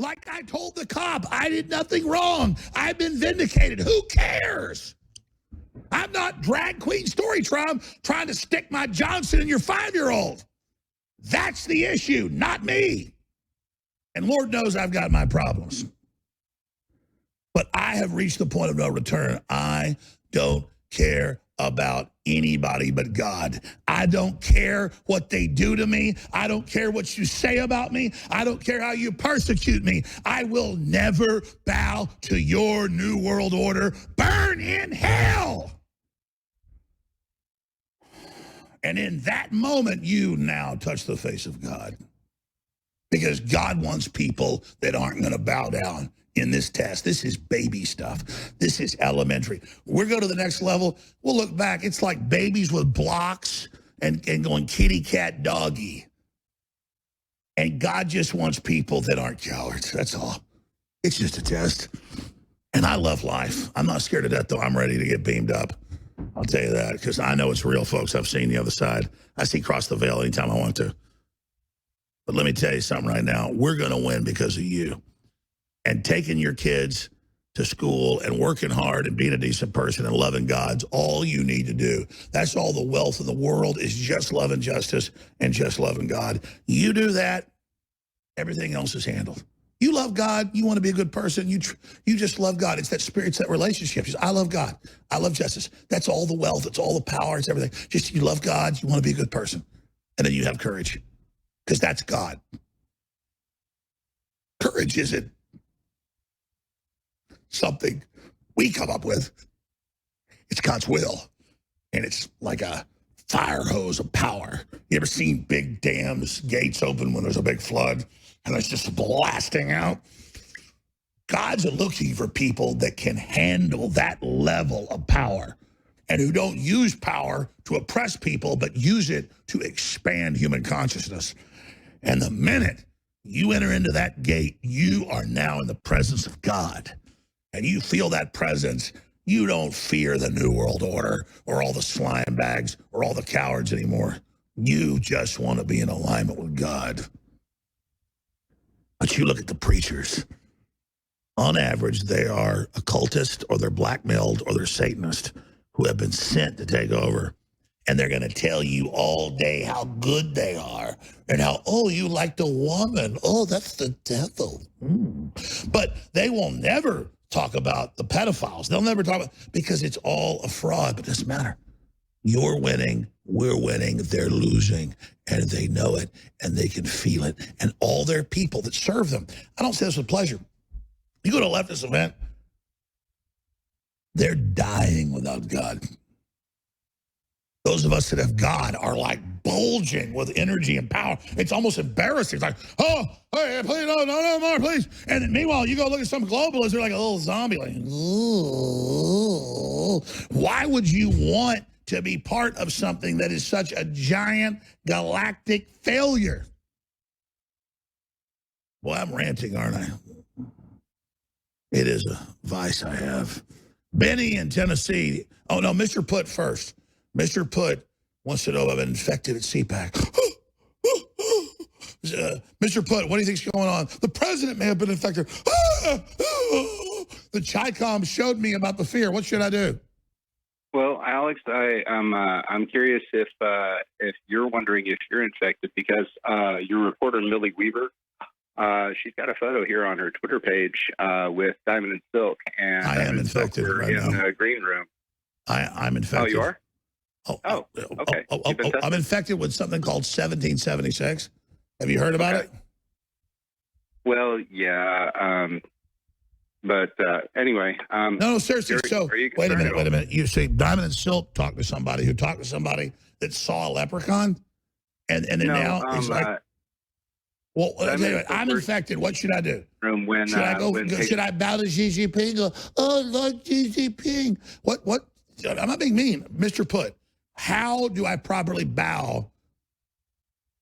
Like I told the cop, I did nothing wrong. I've been vindicated. Who cares? I'm not drag queen story trying to stick my Johnson in your 5-year-old. That's the issue, not me. And Lord knows I've got my problems. But I have reached the point of no return. I don't care about anybody but God. I don't care what they do to me. I don't care what you say about me. I don't care how you persecute me. I will never bow to your new world order. Burn in hell. And in that moment, you now touch the face of God. Because God wants people that aren't going to bow down in this test. This is baby stuff. This is elementary. We're going to the next level. We'll look back. It's like babies with blocks and going kitty, cat, doggy. And God just wants people that aren't cowards. That's all. It's just a test. And I love life. I'm not scared to death, though. I'm ready to get beamed up. I'll tell you that, because I know it's real, folks. I've seen the other side. I see cross the veil anytime I want to. But let me tell you something right now. We're going to win because of you. And taking your kids to school and working hard and being a decent person and loving God's all you need to do. That's all the wealth in the world is just loving justice and just loving God. You do that, everything else is handled. You love God. You want to be a good person. You just love God. It's that spirit, it's that relationship. Just, I love God. I love justice. That's all the wealth. It's all the power. It's everything. Just you love God. You want to be a good person. And then you have courage because that's God. Courage isn't something we come up with. It's God's will. And it's like a fire hose of power. You ever seen big dams, gates open when there's a big flood? And it's just blasting out. God's looking for people that can handle that level of power and who don't use power to oppress people, but use it to expand human consciousness. And the minute you enter into that gate, you are now in the presence of God. And you feel that presence. You don't fear the New World Order or all the slime bags or all the cowards anymore. You just want to be in alignment with God. But you look at the preachers. On average, they are occultists or they're blackmailed or they're Satanists who have been sent to take over. And they're going to tell you all day how good they are and how, oh, you like the woman. Oh, that's the devil. But they will never talk about the pedophiles. They'll never talk about, because it's all a fraud, but it doesn't matter. You're winning, we're winning, they're losing, and they know it, and they can feel it. And all their people that serve them, I don't say this with pleasure. You go to a leftist event, they're dying without God. Those of us that have God are like bulging with energy and power. It's almost embarrassing. It's like, oh, hey, please, no more, please. And then, meanwhile, you go look at some globalists, they're like a little zombie, like, ooh. Why would you want to be part of something that is such a giant galactic failure? Boy, I'm ranting, aren't I? It is a vice I have. Benny in Tennessee. Oh, no, Mr. Putt first. Mr. Putt wants to know if I've been infected at CPAC. Mr. Putt, what do you think's going on? The president may have been infected. The Chi-Com showed me about the fear. What should I do? Well, Alex, I'm curious if you're wondering if you're infected because your reporter Millie Weaver, she's got a photo here on her Twitter page with Diamond and Silk, and I am infected right in now. the green room. I'm infected. Oh, you are? Okay. I'm infected with something called 1776. Have you heard about it? Well, yeah. But anyway. No, seriously. So, wait a minute. You see, Diamond and Silk talked to somebody who talked to somebody that saw a leprechaun, and then now it's like, well, anyway, I'm infected. What should I do? When, should I go? Should I bow to Xi Jinping? Oh, Lord Xi Jinping. What? I'm not being mean, Mr. Putt. How do I properly bow?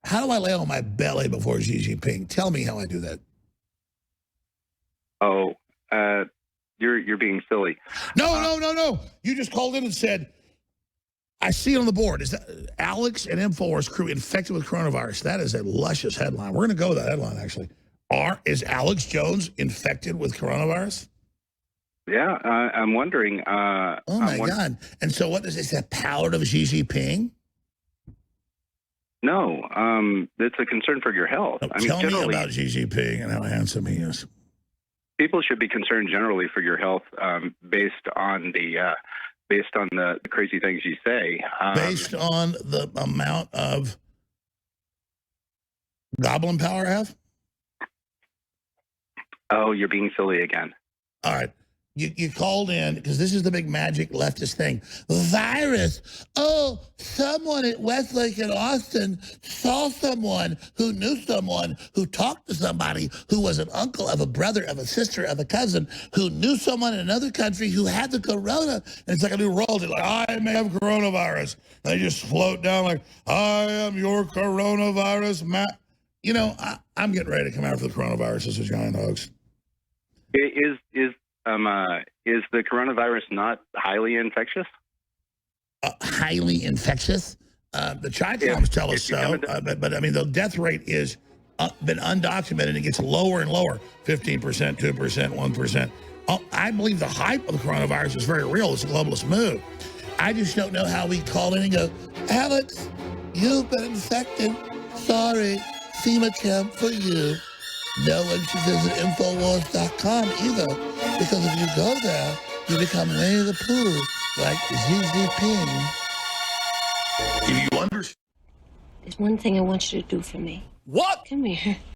How do I lay on my belly before Xi Jinping? Tell me how I do that. Oh, you're being silly. No. You just called in and said, I see it on the board. Is that Alex and InfoWars crew infected with coronavirus? That is a luscious headline. We're going to go with that headline, actually. Is Alex Jones infected with coronavirus? Yeah, I'm wondering. Oh my God! And so, what does it say? Power of Xi Jinping? No, it's a concern for your health. Oh, tell me about Xi Jinping and how handsome he is. People should be concerned generally for your health, based on the crazy things you say. Based on the amount of goblin power I have? Oh, you're being silly again. All right. You called in because this is the big magic leftist thing. Virus. Oh, someone at Westlake and Austin saw someone who knew someone who talked to somebody who was an uncle of a brother of a sister of a cousin who knew someone in another country who had the corona. And it's like a new royalty. Like, I may have coronavirus. And they just float down like, I am your coronavirus, Matt. You know, I'm getting ready to come out for the coronavirus. This is a giant hoax. Is the coronavirus not highly infectious? Highly infectious? The Chi-Coms tell us so, but I mean, the death rate is been undocumented. It gets lower and lower, 15%, 2%, 1%. I believe the hype of the coronavirus is very real. It's a globalist move. I just don't know how we call in and go, Alex, you've been infected. Sorry, FEMA camp for you. No one should visit Infowars.com either, because if you go there, you become Winnie the Pooh, like Xi Jinping. If you understand. There's one thing I want you to do for me. What? Come here.